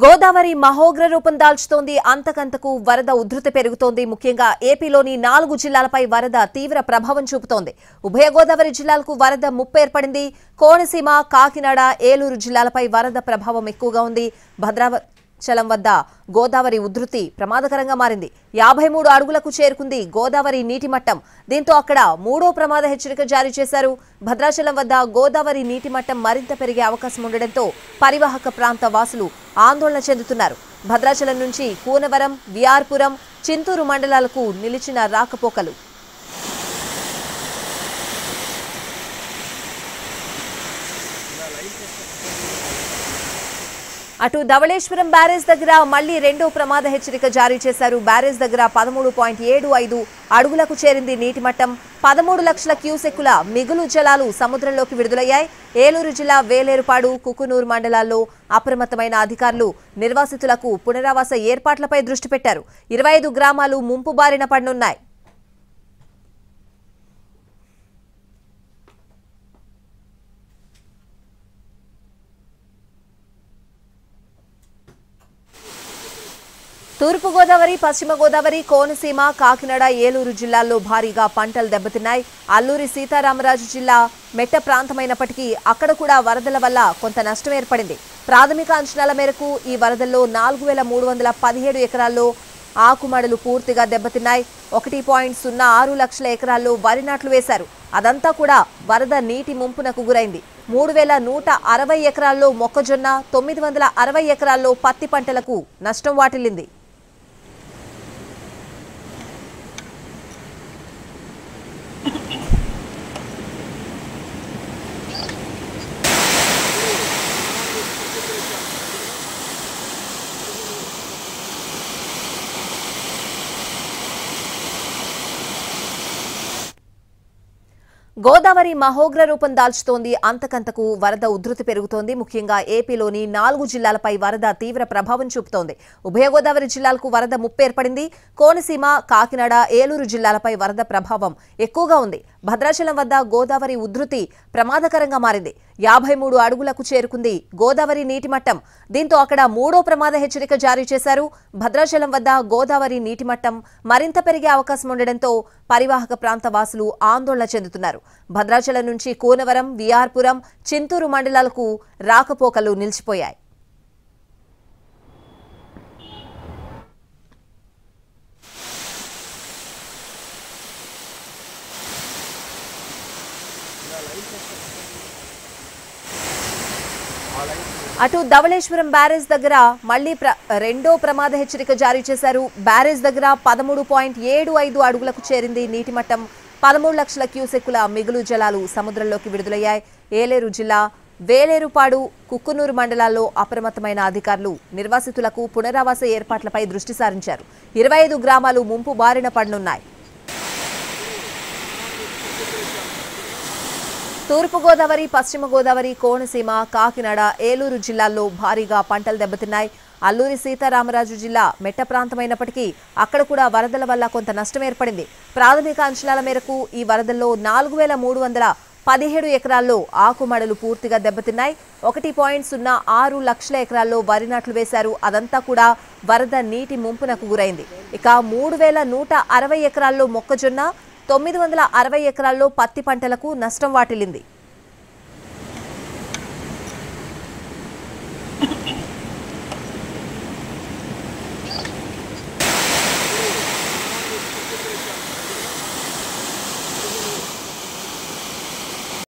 గోదావరి మహోగ్ర రూపం దాల్చుతోంది. అంతకంతకు వరద ఉధృతి పెరుగుతోంది. ముఖ్యంగా ఏపీలోని 4 జిల్లాలపై వరద తీవ్ర ప్రభావం చూపుతోంది. ఉభయ గోదావరి జిల్లాలకు వరద ముప్పు ఏర్పడింది. కోనసీమ, కాకినాడ, ఏలూరు జిల్లాలపై వరద ప్రభావం ఎక్కువగా ఉంది. భద్రాచలం వద్ద గోదావరి ఉధృతి ప్రమాదకరంగా మారింది. 53 అడుగులకు చేరుకుంది గోదావరి నీటి మట్టం. దీంతో అక్కడ 3వ ప్రమాద హెచ్చరిక జారీ చేశారు. భద్రాచలం వద్ద గోదావరి నీటి మట్టం మరింత పెరిగే అవకాశం ఉండడంతో పరివాహక ప్రాంత వాసులు ఆందోళన చెందుతున్నారు. భద్రాచలం నుంచి కూనవరం, విఆర్పురం, చింతూరు మండలాలకు నిలిచిన రాకపోకలు. అటు ధవళేశ్వరం బ్యారేజ్ దగ్గర మళ్లీ 2వ ప్రమాద హెచ్చరిక జారీ చేశారు. బ్యారేజ్ దగ్గర 13.75 అడుగులకు చేరింది నీటి మట్టం. 13 లక్షల క్యూసెక్కుల మిగులు జలాలు సముద్రంలోకి విడుదలయ్యాయి. ఏలూరు జిల్లా వేలేరుపాడు, కుకునూరు మండలాల్లో అప్రమత్తమైన అధికారులు నిర్వాసితులకు పునరావాస ఏర్పాట్లపై దృష్టి పెట్టారు. 25 గ్రామాలు ముంపు బారిన పడనున్నాయి. తూర్పు గోదావరి, పశ్చిమ గోదావరి, కోనసీమ, కాకినాడ, ఏలూరు జిల్లాల్లో భారీగా పంటలు దెబ్బతిన్నాయి. అల్లూరి సీతారామరాజు జిల్లా మెట్ట ప్రాంతమైనప్పటికీ అక్కడ కూడా వరదల వల్ల కొంత నష్టం ఏర్పడింది. ప్రాథమిక అంచనాల మేరకు ఈ వరదల్లో 4317 ఎకరాల్లో ఆకుమడలు పూర్తిగా దెబ్బతిన్నాయి. 1.06 లక్షల ఎకరాల్లో వరి నాట్లు వేశారు. అదంతా కూడా వరద నీటి ముంపునకు గురైంది. 3160 ఎకరాల్లో మొక్కజొన్న, 960 ఎకరాల్లో పత్తి పంటలకు నష్టం వాటిల్లింది. గోదావరి మహోగ్ర రూపం దాల్చుతోంది. అంతకంతకు వరద ఉధృతి పెరుగుతోంది. ముఖ్యంగా ఏపీలోని 4 జిల్లాలపై వరద తీవ్ర ప్రభావం చూపుతోంది. ఉభయ గోదావరి జిల్లాలకు వరద ముప్పు ఏర్పడింది. కోనసీమ, కాకినాడ, ఏలూరు జిల్లాలపై వరద ప్రభావం ఎక్కువగా ఉంది. భద్రాచలం వద్ద గోదావరి ఉధృతి ప్రమాదకరంగా మారింది. 53 అడుగులకు చేరుకుంది గోదావరి నీటి మట్టం. దీంతో అక్కడ 3వ ప్రమాద హెచ్చరిక జారీ చేశారు. భద్రాచలం వద్ద గోదావరి నీటి మట్టం మరింత పెరిగే అవకాశం ఉండడంతో పరివాహక ప్రాంత వాసులు ఆందోళన చెందుతున్నారు. భద్రాచలం నుంచి కూనవరం, విఆర్పురం, చింతూరు మండలాలకు రాకపోకలు నిలిచిపోయాయి. అటు ధవళేశ్వరం బ్యారేజ్ దగ్గర మళ్లీ 2వ ప్రమాద హెచ్చరిక జారీ చేశారు. బ్యారేజ్ దగ్గర 13.75 అడుగులకు చేరింది నీటి మట్టం. 13 లక్షల క్యూసెక్కుల మిగులు జలాలు సముద్రంలోకి విడుదలయ్యాయి. ఏలేరు జిల్లా వేలేరుపాడు, కుక్కునూరు మండలాల్లో అప్రమత్తమైన అధికారులు నిర్వాసితులకు పునరావాస ఏర్పాట్లపై దృష్టి సారించారు. 25 గ్రామాలు ముంపు బారిన పడనున్నాయి. తూర్పు గోదావరి, పశ్చిమ గోదావరి, కోనసీమ, కాకినాడ, ఏలూరు జిల్లాల్లో భారీగా పంటలు దెబ్బతిన్నాయి. అల్లూరి సీతారామరాజు జిల్లా మెట్ట ప్రాంతమైనప్పటికీ అక్కడ కూడా వరదల వల్ల కొంత నష్టం ఏర్పడింది. ప్రాథమిక అంచనాల మేరకు ఈ వరదల్లో 4317 ఎకరాల్లో ఆకుమడలు పూర్తిగా దెబ్బతిన్నాయి. 1.06 లక్షల ఎకరాల్లో వరి నాట్లు వేశారు. అదంతా కూడా వరద నీటి ముంపునకు గురైంది. ఇక 3160 ఎకరాల్లో మొక్కజొన్న, 960 ఎకరాల్లో పత్తి పంటలకు నష్టం వాటిల్లింది.